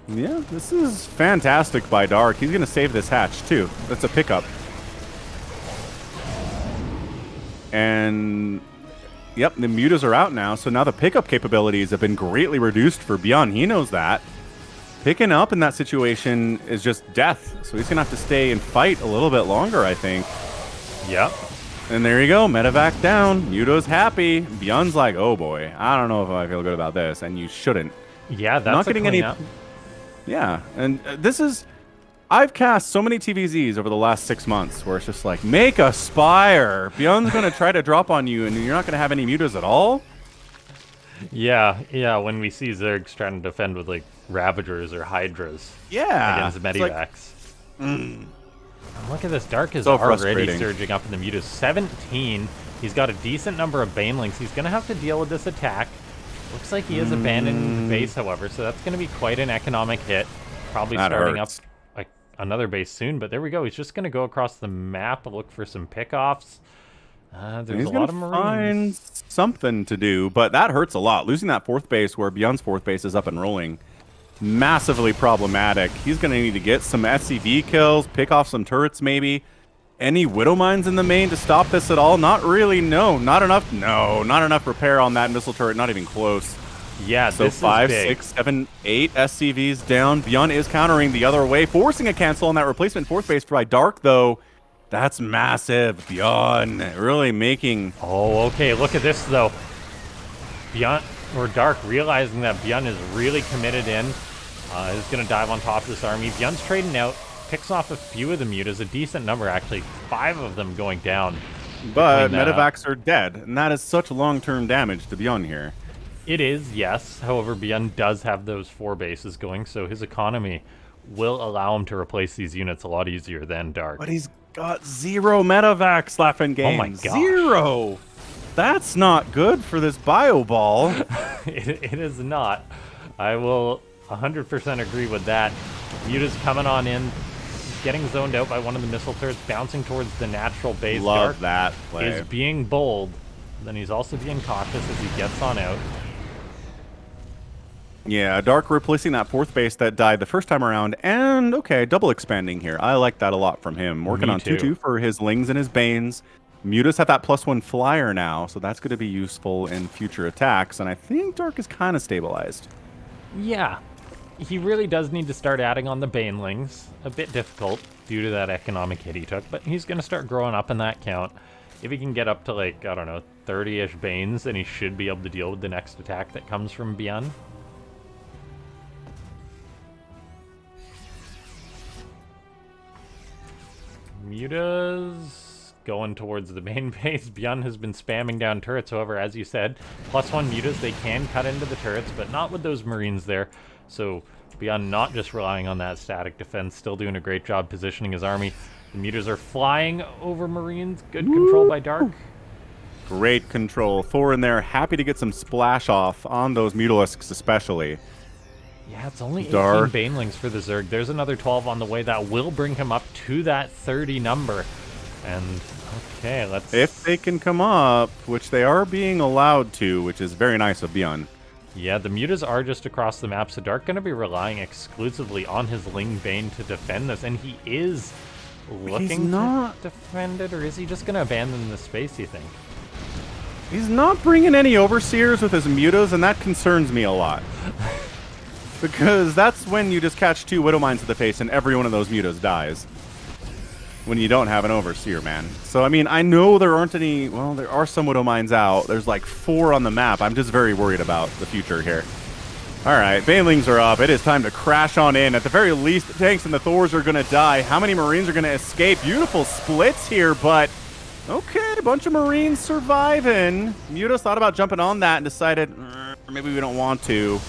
Yeah, this is fantastic by Dark. He's going to save this hatch, too. That's a pickup. And, yep, the mutas are out now, so now the pickup capabilities have been greatly reduced for ByuN. He knows that. Picking up in that situation is just death, so he's going to have to stay and fight a little bit longer, I think. Yep. And there you go, medevac down. Muta's happy. ByuN's like, oh boy, I don't know if I feel good about this, and you shouldn't. Yeah, that's not getting any. Yeah, and this is. I've cast so many TVZs over the last 6 months where it's just like, make a Spire. ByuN's going to try to drop on you, and you're not going to have any mutas at all? Yeah, when we see Zergs trying to defend with, like, Ravagers or Hydras against Medivacs. Like, look at this, Dark is so already surging up in the mutas. 17, he's got a decent number of Banelings. He's going to have to deal with this attack. Looks like he is abandoning the base, however, so that's going to be quite an economic hit. Probably starting up like another base soon, but there we go. He's just going to go across the map, look for some pickoffs. There's a lot of Marines. Find something to do, but that hurts a lot. Losing that fourth base where ByuN's fourth base is up and rolling, massively problematic. He's going to need to get some SCV kills, pick off some turrets maybe. Any Widow Mines in the main to stop this at all? Not really, no. Not enough, no. Not enough repair on that missile turret, not even close. Yeah, so this 5, is big. 6, 7, 8 SCVs down. ByuN is countering the other way, forcing a cancel on that replacement fourth base by Dark, though. That's massive. ByuN really making... Oh, okay. Look at this, though. ByuN, or Dark, realizing that ByuN is really committed in, is going to dive on top of this army. ByuN's trading out, picks off a few of the mutas, a decent number, actually. 5 of them going down. But medevacs are dead, and that is such long-term damage to ByuN here. It is, yes. However, ByuN does have those 4 bases going, so his economy will allow him to replace these units a lot easier than Dark. But he's got 0 medevacs left in game. Oh my gosh. 0! That's not good for this bio ball. It is not. I will 100% agree with that. Muta's coming on in, getting zoned out by one of the missile turrets, bouncing towards the natural base. Love Dark that play. is being bold, then he's also being cautious as he gets on out. Yeah, Dark replacing that fourth base that died the first time around, and okay, double expanding here. I like that a lot from him. Working on 2-2 for his Lings and his Banes. Mutas have that +1 flyer now, so that's going to be useful in future attacks, and I think Dark is kind of stabilized. Yeah, he really does need to start adding on the Banelings. A bit difficult due to that economic hit he took, but he's going to start growing up in that count. If he can get up to, like, I don't know, 30-ish Banes, then he should be able to deal with the next attack that comes from ByuN. Mutas going towards the main base. ByuN has been spamming down turrets, however, as you said, +1 mutas, they can cut into the turrets, but not with those Marines there. So ByuN not just relying on that static defense, still doing a great job positioning his army. The mutas are flying over Marines. Good control by Dark. Great control. Thor in there, happy to get some splash off on those Mutalisks especially. Yeah, it's only 18 Dark. Banelings for the Zerg. There's another 12 on the way that will bring him up to that 30 number. And, okay, let's... If they can come up, which they are being allowed to, which is very nice of ByuN. Yeah, the mutas are just across the map, so Dark going to be relying exclusively on his Ling Bane to defend this, and he is looking to defend it, or is he just going to abandon the space, you think? He's not bringing any Overseers with his mutas, and that concerns me a lot. Because that's when you just catch 2 Widow Mines to the face and every one of those mutas dies. When you don't have an Overseer, man. So, I mean, I know there aren't any... Well, there are some Widow Mines out. There's like 4 on the map. I'm just very worried about the future here. Alright, Banelings are up. It is time to crash on in. At the very least, the tanks and the Thors are going to die. How many Marines are going to escape? Beautiful splits here, but... Okay, a bunch of Marines surviving. Mutas thought about jumping on that and decided, maybe we don't want to.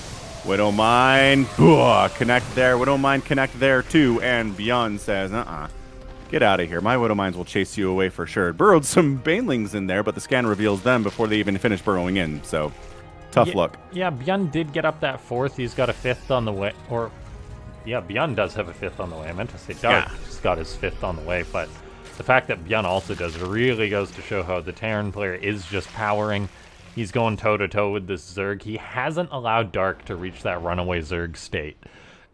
Widow Mine, connect there. Widow Mine, connect there too. And ByuN says, get out of here. My Widow Mines will chase you away for sure. Burrowed some Banelings in there, but the scan reveals them before they even finish burrowing in. So, tough luck. Yeah, ByuN did get up that 4th. He's got a 5th on the way. Or, yeah, ByuN does have a 5th on the way. I meant to say Dark. He's got his 5th on the way, but The fact that ByuN also does really goes to show how the Terran player is just powering. He's going toe-to-toe with this Zerg. He hasn't allowed Dark to reach that runaway Zerg state.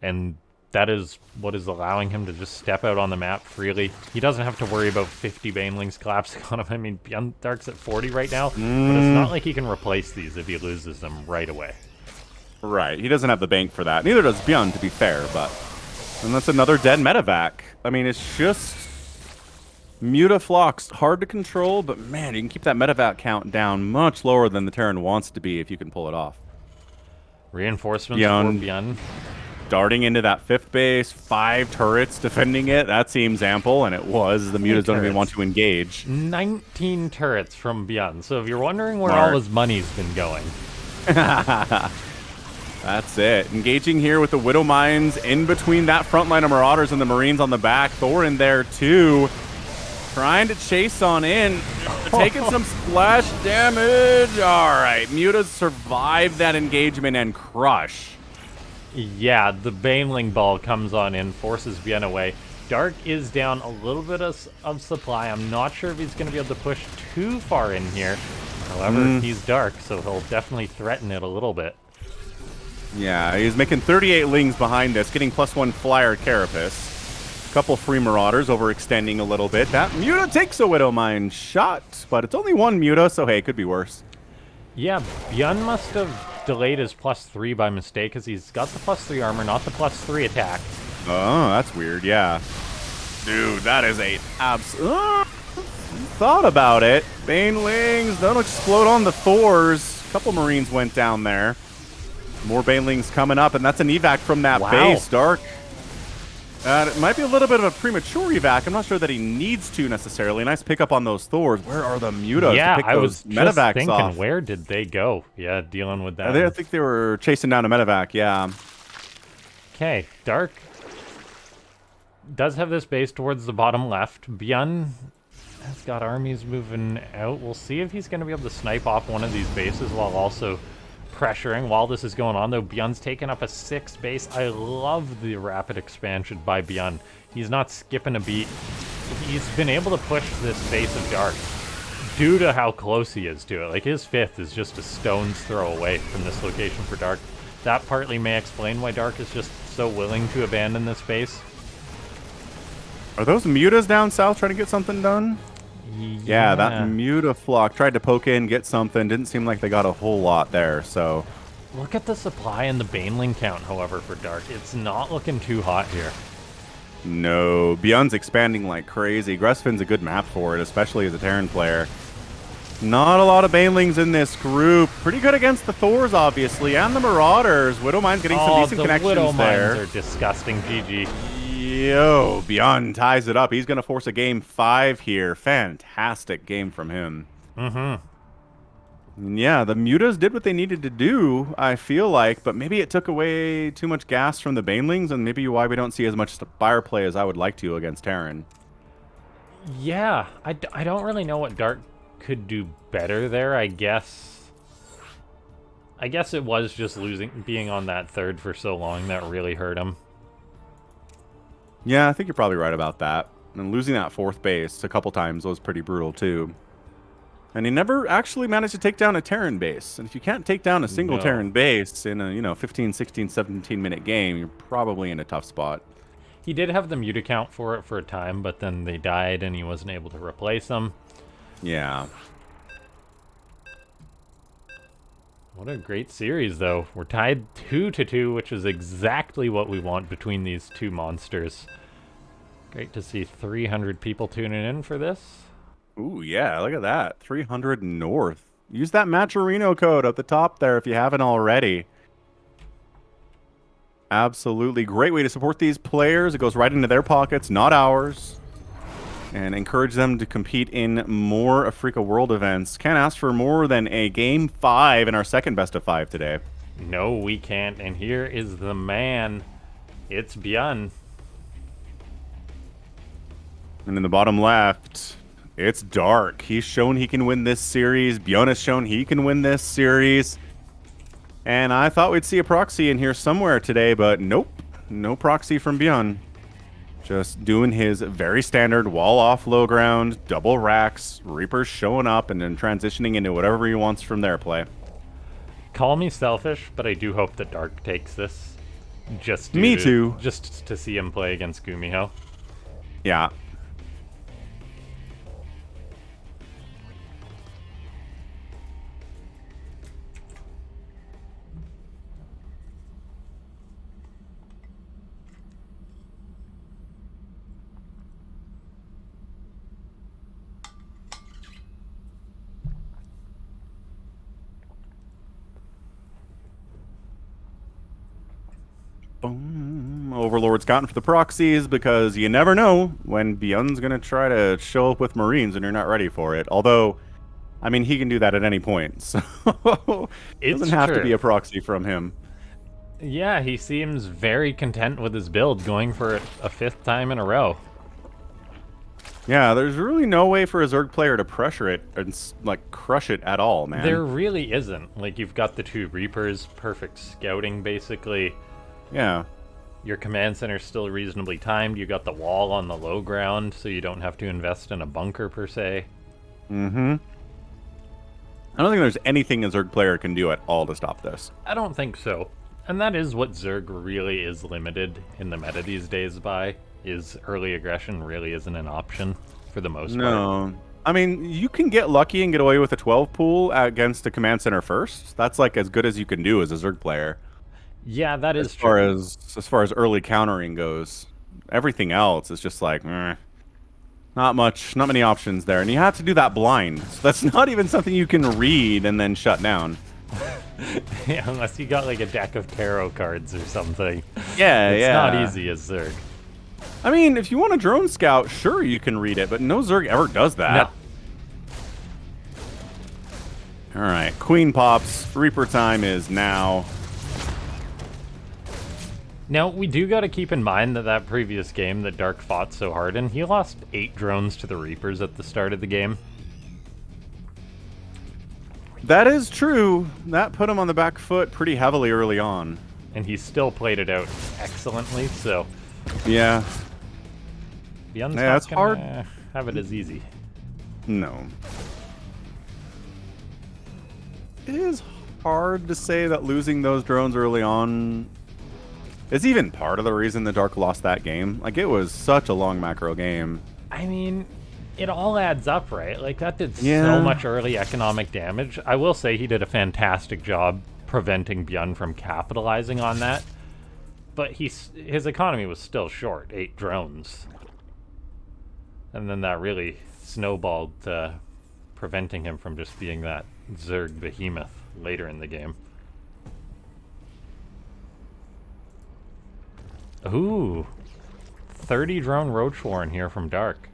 And that is what is allowing him to just step out on the map freely. He doesn't have to worry about 50 Banelings collapsing on him. I mean, ByuN Dark's at 40 right now, but it's not like he can replace these if he loses them right away. Right, he doesn't have the bank for that. Neither does ByuN, to be fair, but... And that's another dead medevac. I mean, it's just... Mutaflock's hard to control, but man, you can keep that medevac count down much lower than the Terran wants to be if you can pull it off. Reinforcements for ByuN. Darting into that 5th base, 5 turrets defending it. That seems ample, and it was. The Mutas don't even want to engage. 19 turrets from ByuN. So if you're wondering where all his money's been going. That's it. Engaging here with the Widow Mines in between that front line of Marauders and the Marines on the back. Thor in there, too. Trying to chase on in. Taking some splash damage. All right. Mutas survive that engagement and crush. Yeah, the Baneling ball comes on in, forces ByuN away. Dark is down a little bit of supply. I'm not sure if he's going to be able to push too far in here. However, he's Dark, so he'll definitely threaten it a little bit. Yeah, he's making 38 Lings behind this, getting +1 Flyer Carapace. Couple free Marauders overextending a little bit. That Muta takes a Widow Mine shot, but it's only one Muta, so hey, it could be worse. Yeah, ByuN must have delayed his +3 by mistake, because he's got the +3 armor, not the +3 attack. Oh, that's weird, yeah. Dude, that is a thought about it. Banelings don't explode on the Thors. A couple Marines went down there. More Banelings coming up, and that's an evac from that base. Dark. It might be a little bit of a premature evac. I'm not sure that he needs to necessarily. Nice pickup on those Thors. Where are the Mutas to pick those medevacs thinking, off? Where did they go? Yeah, dealing with that. I think they were chasing down a medevac, yeah. Okay, Dark does have this base towards the bottom left. ByuN has got armies moving out. We'll see if he's going to be able to snipe off one of these bases while also pressuring while this is going on, though. ByuN's taken up a 6th base. I love the rapid expansion by ByuN. He's not skipping a beat. He's been able to push this base of Dark due to how close he is to it. Like, his 5th is just a stone's throw away from this location for Dark. That partly may explain why Dark is just so willing to abandon this base. Are those Mutas down south trying to get something done? Yeah, that Mutaflock tried to poke in, get something. Didn't seem like they got a whole lot there, so... Look at the supply and the Baneling count, however, for Dark. It's not looking too hot here. No, ByuN's expanding like crazy. Gressfin's a good map for it, especially as a Terran player. Not a lot of Banelings in this group. Pretty good against the Thors, obviously, and the Marauders. Widow Mine's getting some decent connections there. The Widow Mines are disgusting, GG. Yo, ByuN ties it up. He's going to force a game 5 here. Fantastic game from him. Yeah, the Mutas did what they needed to do, I feel like, but maybe it took away too much gas from the Banelings, and maybe why we don't see as much Spire play as I would like to against Terran. Yeah, I don't really know what Dark could do better there, I guess. I guess it was just being on that 3rd for so long that really hurt him. Yeah, I think you're probably right about that. And losing that 4th base a couple times was pretty brutal, too. And he never actually managed to take down a Terran base. And if you can't take down a single Terran base in a, 15, 16, 17-minute game, you're probably in a tough spot. He did have the Muta count for it for a time, but then they died and he wasn't able to replace them. Yeah. What a great series, though. We're tied 2-2, which is exactly what we want between these two monsters. Great to see 300 people tuning in for this. Ooh, yeah, look at that. 300 North. Use that Matcherino code at the top there if you haven't already. Absolutely. Great way to support these players. It goes right into their pockets, not ours. And encourage them to compete in more Africa World events. Can't ask for more than a Game 5 in our second best of 5 today. No, we can't. And here is the man. It's ByuN. And in the bottom left, it's Dark. He's shown he can win this series. ByuN has shown he can win this series. And I thought we'd see a proxy in here somewhere today, but nope. No proxy from ByuN. Just doing his very standard wall off low ground, double racks, Reapers showing up, and then transitioning into whatever he wants from their play. Call me selfish, but I do hope that Dark takes this. Me too. Just to see him play against Gumiho. Yeah. Boom. Overlord's gotten for the proxies because you never know when ByuN's going to try to show up with Marines and you're not ready for it. Although, I mean, he can do that at any point. So it doesn't have to be a proxy from him. Yeah, he seems very content with his build, going for it a 5th time in a row. Yeah, there's really no way for a Zerg player to pressure it and, like, crush it at all, man. There really isn't. Like, you've got the 2 Reapers, perfect scouting, basically. Yeah. Your command center's still reasonably timed. You got the wall on the low ground, so you don't have to invest in a bunker, per se. Mm-hmm. I don't think there's anything a Zerg player can do at all to stop this. I don't think so. And that is what Zerg really is limited in the meta these days by, is early aggression really isn't an option for the most part. No. I mean, you can get lucky and get away with a 12 pool against a command center first. That's like as good as you can do as a Zerg player. Yeah, that is true. As far as early countering goes, everything else is just like, not many options there. And you have to do that blind. So that's not even something you can read and then shut down. Yeah, unless you got like a deck of tarot cards or something. Yeah, it's not easy as Zerg. I mean, if you want a drone scout, sure you can read it, but no Zerg ever does that. No. All right, Queen pops. Reaper time is now. Now, we do got to keep in mind that previous game that Dark fought so hard in, he lost 8 drones to the Reapers at the start of the game. That is true. That put him on the back foot pretty heavily early on. And he still played it out excellently, so... Yeah. ByuN's not gonna have it as easy. No. It is hard to say that losing those drones early on is even part of the reason the Dark lost that game. Like, it was such a long macro game. I mean, it all adds up, right? Like, that did so much early economic damage. I will say he did a fantastic job preventing ByuN from capitalizing on that. But his economy was still short, 8 drones. And then that really snowballed, preventing him from just being that Zerg behemoth later in the game. Ooh, 30 drone Roach Warren here from Dark.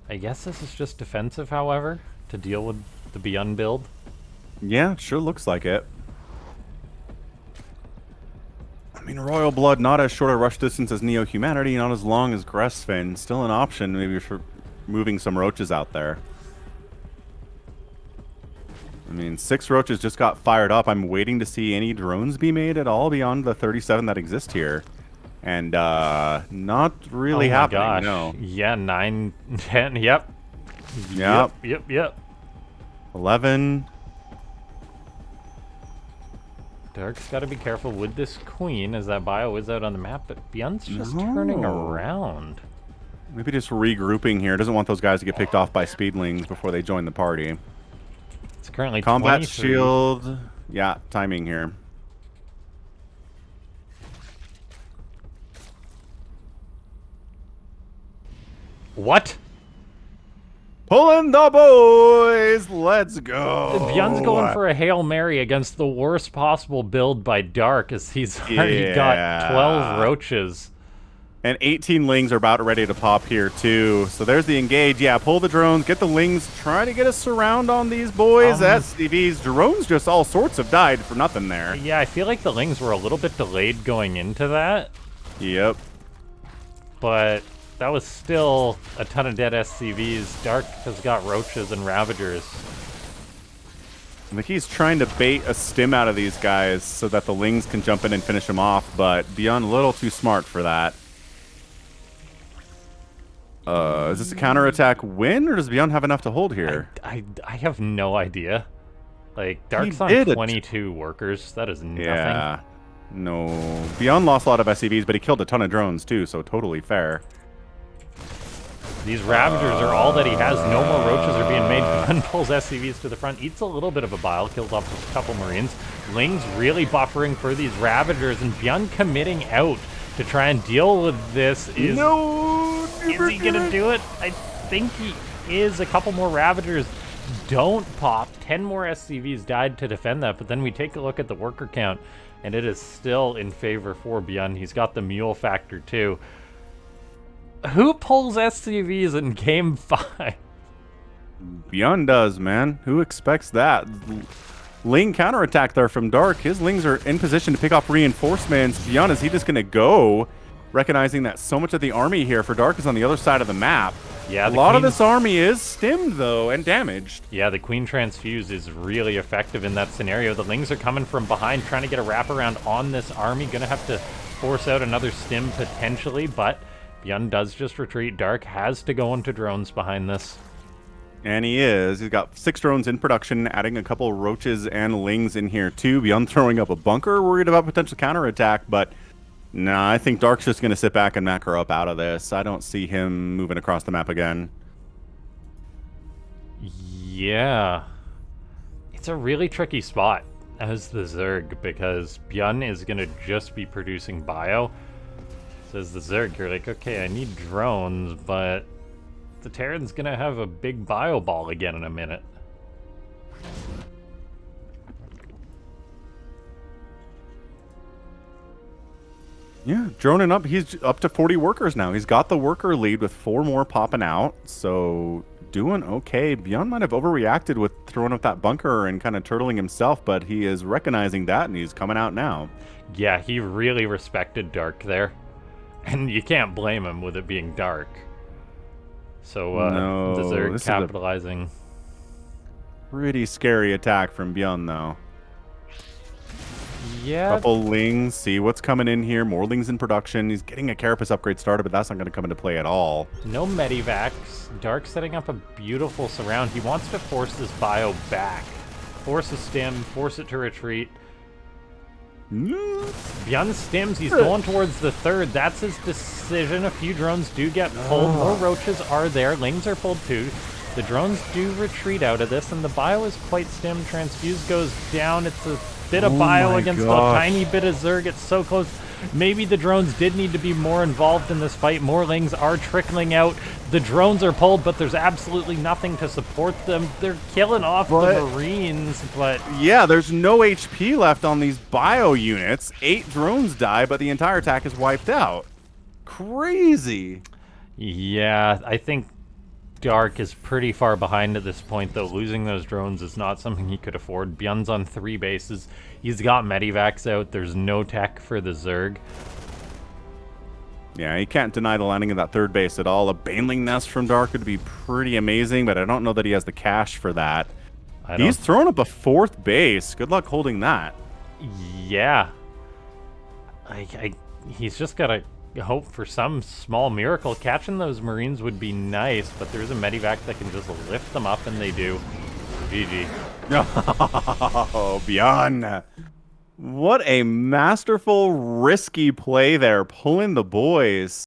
I guess this is just defensive, however, to deal with the ByuN build. Yeah, it sure looks like it. I mean, Royal Blood, not as short a rush distance as Neo Humanity, not as long as Gressfin. Still an option, maybe for moving some roaches out there. I mean, 6 roaches just got fired up. I'm waiting to see any drones be made at all beyond the 37 that exist here. And, not really happening, gosh. no. Yeah, 9, 10, yep. Yep. 11. Dark's got to be careful with this queen, as that bio is out on the map, but ByuN's just turning around. Maybe just regrouping here. Doesn't want those guys to get picked off by speedlings before they join the party. It's currently Combat 23. shield. Yeah, timing here. What? Pulling the boys! Let's go! ByuN's going for a Hail Mary against the worst possible build by Dark, as he's already got 12 roaches. And 18 lings are about ready to pop here, too. So there's the engage. Yeah, pull the drones, get the lings, try to get a surround on these boys. SCVs, drones just all sorts have died for nothing there. Yeah, I feel like the lings were a little bit delayed going into that. Yep. But that was still a ton of dead SCVs. Dark has got roaches and ravagers. I think he's trying to bait a stim out of these guys so that the Lings can jump in and finish him off, but ByuN a little too smart for that. Is this a counterattack win, or does ByuN have enough to hold here? I have no idea. Like, Dark's on 22 workers. That is nothing. Yeah. No. ByuN lost a lot of SCVs, but he killed a ton of drones, too, so totally fair. These Ravagers are all that he has. No more roaches are being made. ByuN pulls SCVs to the front, eats a little bit of a bile, kills off a couple Marines. Ling's really buffering for these Ravagers, and ByuN committing out to try and deal with this. Is he gonna do it? I think he is. A couple more Ravagers don't pop. 10 more SCVs died to defend that, but then we take a look at the worker count, and it is still in favor for ByuN. He's got the mule factor too. Who pulls SCVs in game 5? ByuN does, man. Who expects that? Ling counterattack there from Dark. His Lings are in position to pick off reinforcements. ByuN, is he just going to go? Recognizing that so much of the army here for Dark is on the other side of the map. Yeah, a lot of this army is stimmed, though, and damaged. Yeah, the Queen Transfuse is really effective in that scenario. The Lings are coming from behind, trying to get a wraparound on this army. Gonna have to force out another stim potentially, but ByuN does just retreat. Dark has to go into drones behind this. And he is. He's got 6 drones in production, adding a couple roaches and Lings in here, too. ByuN throwing up a bunker, worried about potential counterattack, but nah, I think Dark's just going to sit back and macro up out of this. I don't see him moving across the map again. Yeah. It's a really tricky spot as the Zerg, because ByuN is going to just be producing bio. Says the Zerg, you're like, okay, I need drones, but the Terran's going to have a big bio ball again in a minute. Yeah, droning up. He's up to 40 workers now. He's got the worker lead with 4 more popping out. So doing okay. ByuN might have overreacted with throwing up that bunker and kind of turtling himself, but he is recognizing that and he's coming out now. Yeah, he really respected Dark there. And you can't blame him with it being Dark. So the Zerg capitalizing. Pretty scary attack from ByuN, though. Yeah. Couple Lings, see what's coming in here. More Lings in production. He's getting a Carapace upgrade started, but that's not going to come into play at all. No Medivacs. Dark setting up a beautiful surround. He wants to force this bio back. Force a stim, force it to retreat. ByuN stims, he's going towards the 3rd. That's his decision. A few drones do get pulled. More roaches are there. Lings are pulled too. The drones do retreat out of this, and the bio is quite stim. Transfuse goes down. It's a bit of bio against a tiny bit of Zerg. It's so close. Maybe the drones did need to be more involved in this fight. More Lings are trickling out. The drones are pulled, but there's absolutely nothing to support them. They're killing off the Marines, but... Yeah, there's no HP left on these bio units. 8 drones die, but the entire attack is wiped out. Crazy. Yeah, I think Dark is pretty far behind at this point, though. Losing those drones is not something he could afford. ByuN's on 3 bases. He's got Medivacs out. There's no tech for the Zerg. Yeah, he can't deny the landing of that 3rd base at all. A Baneling Nest from Dark would be pretty amazing, but I don't know that he has the cash for that. He's thrown up a 4th base. Good luck holding that. Yeah. He's just got to hope for some small miracle. Catching those Marines would be nice, but there's a Medivac that can just lift them up, and they do. GG. Oh, ByuN. What a masterful, risky play there, pulling the boys.